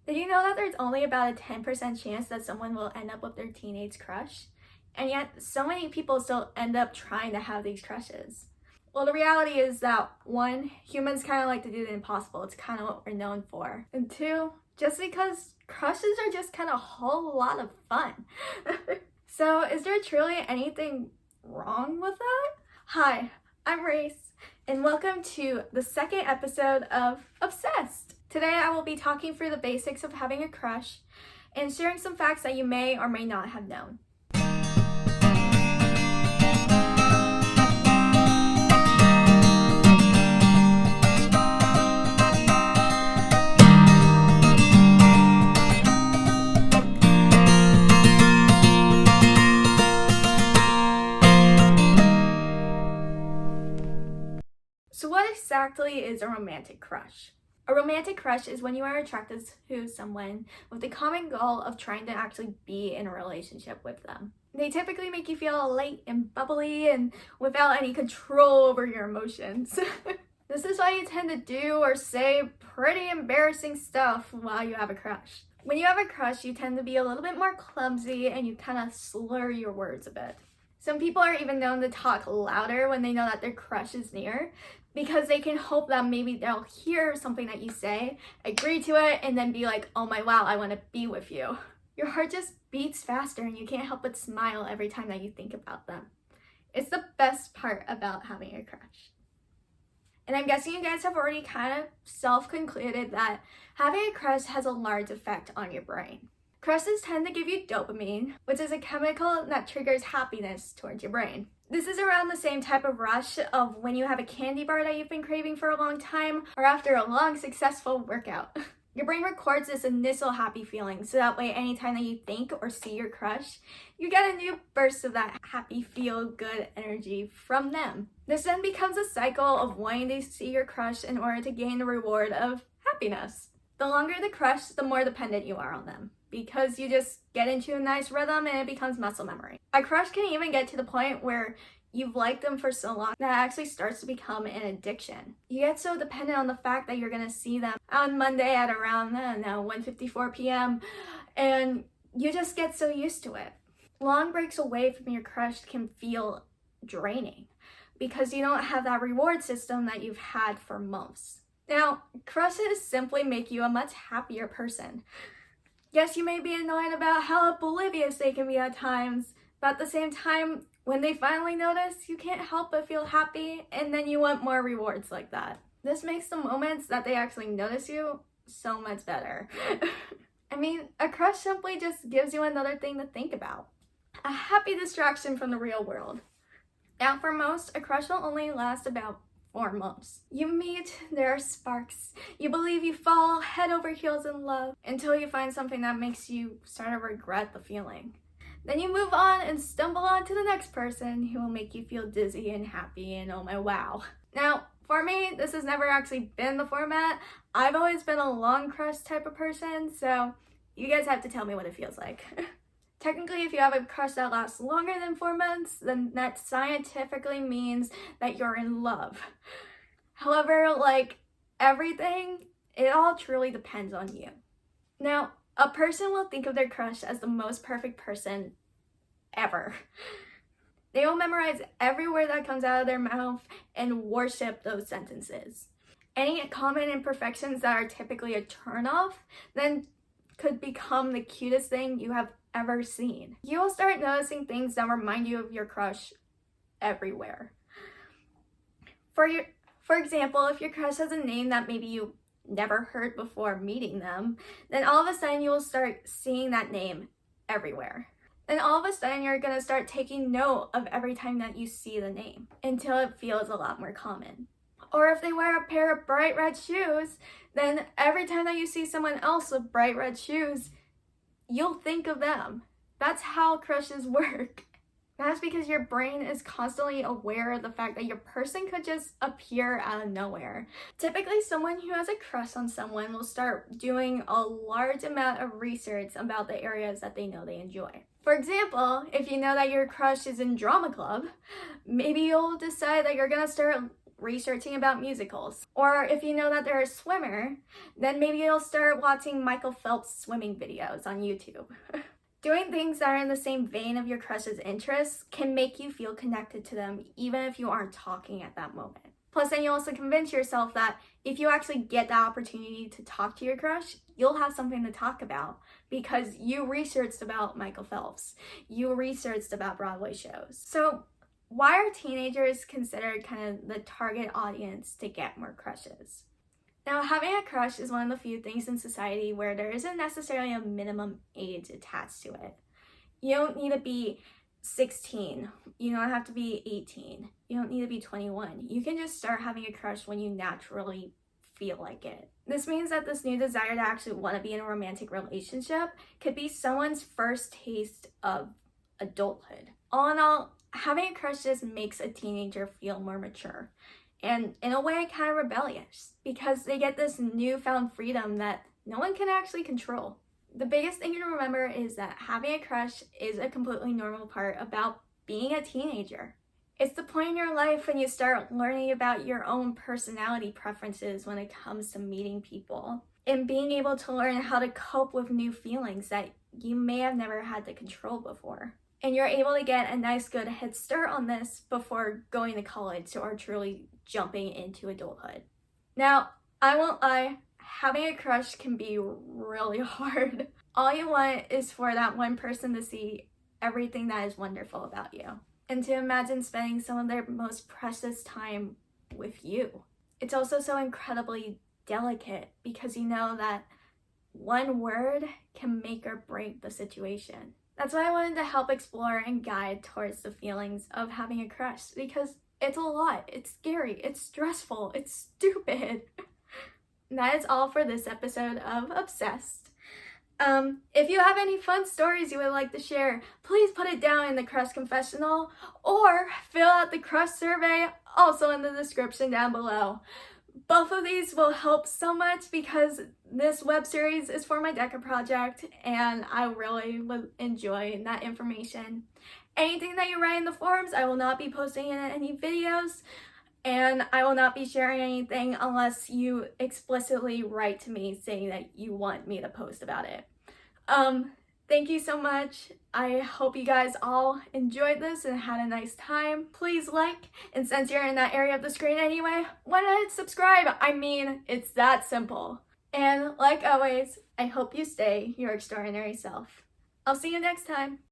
Did you know that there's only about a 10% chance that someone will end up with their teenage crush? And yet, so many people still end up trying to have these crushes. Well, the reality is that one, humans kind of like to do the impossible. It's kind of what we're known for. And two, just because crushes are just kind of a whole lot of fun. So, is there truly anything wrong with that? Hi, I'm Race, and welcome to the second episode of Obsessed. Today I will be talking through the basics of having a crush and sharing some facts that you may or may not have known. So what exactly is a romantic crush? A romantic crush is when you are attracted to someone with the common goal of trying to actually be in a relationship with them. They typically make you feel light and bubbly and without any control over your emotions. This is why you tend to do or say pretty embarrassing stuff while you have a crush. When you have a crush, you tend to be a little bit more clumsy and you kind of slur your words a bit. Some people are even known to talk louder when they know that their crush is near, because they can hope that maybe they'll hear something that you say, agree to it, and then be like, oh my wow, I want to be with you. Your heart just beats faster and you can't help but smile every time that you think about them. It's the best part about having a crush. And I'm guessing you guys have already kind of self-concluded that having a crush has a large effect on your brain. Crushes tend to give you dopamine, which is a chemical that triggers happiness towards your brain. This is around the same type of rush of when you have a candy bar that you've been craving for a long time, or after a long, successful workout. Your brain records this initial happy feeling, so that way anytime that you think or see your crush, you get a new burst of that happy, feel-good energy from them. This then becomes a cycle of wanting to see your crush in order to gain the reward of happiness. The longer the crush, the more dependent you are on them, because you just get into a nice rhythm and it becomes muscle memory. A crush can even get to the point where you've liked them for so long that it actually starts to become an addiction. You get so dependent on the fact that you're gonna see them on Monday at around, 1:54 p.m. and you just get so used to it. Long breaks away from your crush can feel draining because you don't have that reward system that you've had for months. Now, crushes simply make you a much happier person. Yes, you may be annoyed about how oblivious they can be at times, but at the same time, when they finally notice, you can't help but feel happy, and then you want more rewards like that. This makes the moments that they actually notice you so much better. I mean, a crush simply just gives you another thing to think about. A happy distraction from the real world. Now, for most, a crush will only last about 4 months. You meet, there are sparks. You believe, you fall head over heels in love until you find something that makes you start to regret the feeling. Then you move on and stumble on to the next person who will make you feel dizzy and happy and oh my wow. Now, for me, this has never actually been the format. I've always been a long crush type of person, so you guys have to tell me what it feels like. Technically, if you have a crush that lasts longer than 4 months, then that scientifically means that you're in love. However, like everything, it all truly depends on you. Now, a person will think of their crush as the most perfect person ever. They will memorize every word that comes out of their mouth and worship those sentences. Any common imperfections that are typically a turnoff then could become the cutest thing you have ever seen. You will start noticing things that remind you of your crush everywhere. For example, if your crush has a name that maybe you never heard before meeting them, then all of a sudden you will start seeing that name everywhere. Then all of a sudden you're gonna start taking note of every time that you see the name until it feels a lot more common. Or if they wear a pair of bright red shoes, then every time that you see someone else with bright red shoes, you'll think of them. That's how crushes work. That's because your brain is constantly aware of the fact that your person could just appear out of nowhere. Typically, someone who has a crush on someone will start doing a large amount of research about the areas that they know they enjoy. For example, if you know that your crush is in drama club, maybe you'll decide that you're gonna start researching about musicals. Or if you know that they're a swimmer, then maybe you'll start watching Michael Phelps swimming videos on YouTube. Doing things that are in the same vein of your crush's interests can make you feel connected to them even if you aren't talking at that moment. Plus, then you also convince yourself that if you actually get the opportunity to talk to your crush, you'll have something to talk about because you researched about Michael Phelps. You researched about Broadway shows. So why are teenagers considered kind of the target audience to get more crushes? Now, having a crush is one of the few things in society where there isn't necessarily a minimum age attached to it. You don't need to be 16. You don't have to be 18. You don't need to be 21. You can just start having a crush when you naturally feel like it. This means that this new desire to actually want to be in a romantic relationship could be someone's first taste of adulthood. All in all, having a crush just makes a teenager feel more mature. And in a way, kind of rebellious because they get this newfound freedom that no one can actually control. The biggest thing to remember is that having a crush is a completely normal part about being a teenager. It's the point in your life when you start learning about your own personality preferences when it comes to meeting people and being able to learn how to cope with new feelings that you may have never had to control before. And you're able to get a nice good head start on this before going to college or truly jumping into adulthood. Now, I won't lie, having a crush can be really hard. All you want is for that one person to see everything that is wonderful about you and to imagine spending some of their most precious time with you. It's also so incredibly delicate because you know that one word can make or break the situation. That's why I wanted to help explore and guide towards the feelings of having a crush because it's a lot, it's scary, it's stressful, it's stupid. And that is all for this episode of Obsessed. If you have any fun stories you would like to share, please put it down in the crush confessional or fill out the crush survey also in the description down below. Both of these will help so much because this web series is for my DECA project and I really would enjoy that information. Anything that you write in the forums, I will not be posting in any videos and I will not be sharing anything unless you explicitly write to me saying that you want me to post about it. Thank you so much. I hope you guys all enjoyed this and had a nice time. Please like, and since you're in that area of the screen anyway, why not hit subscribe? I mean, it's that simple. And like always, I hope you stay your extraordinary self. I'll see you next time.